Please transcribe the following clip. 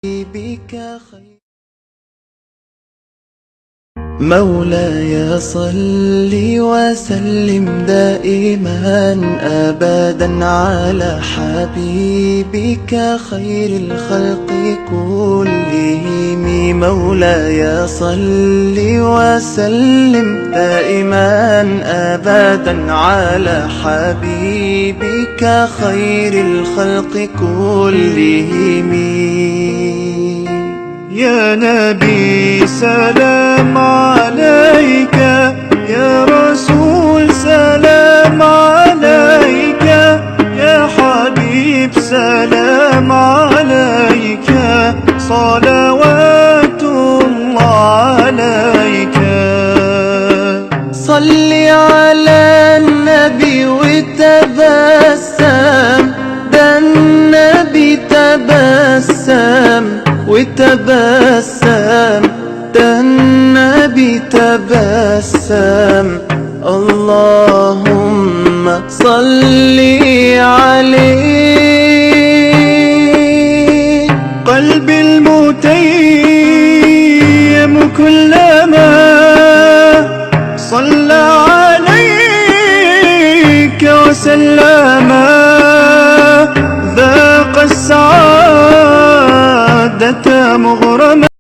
بك خير. مولاي صل وسلم دائما أبدا على حبيبك خير الخلق كلهم. مولاي صل وسلم دائما أبدا على حبيبك خير الخلق كلهم. يا نبي سلام عليك، يا رسول سلام عليك، يا حبيب سلام عليك، صلوات الله عليك. صل على النبي وتبسم، ده النبي تبسم وتبسم، ده النبي تبسم. اللهم صل عليه. قلبي المتيم كلما صلى عليك وسلم ذاق السعادة مغرما.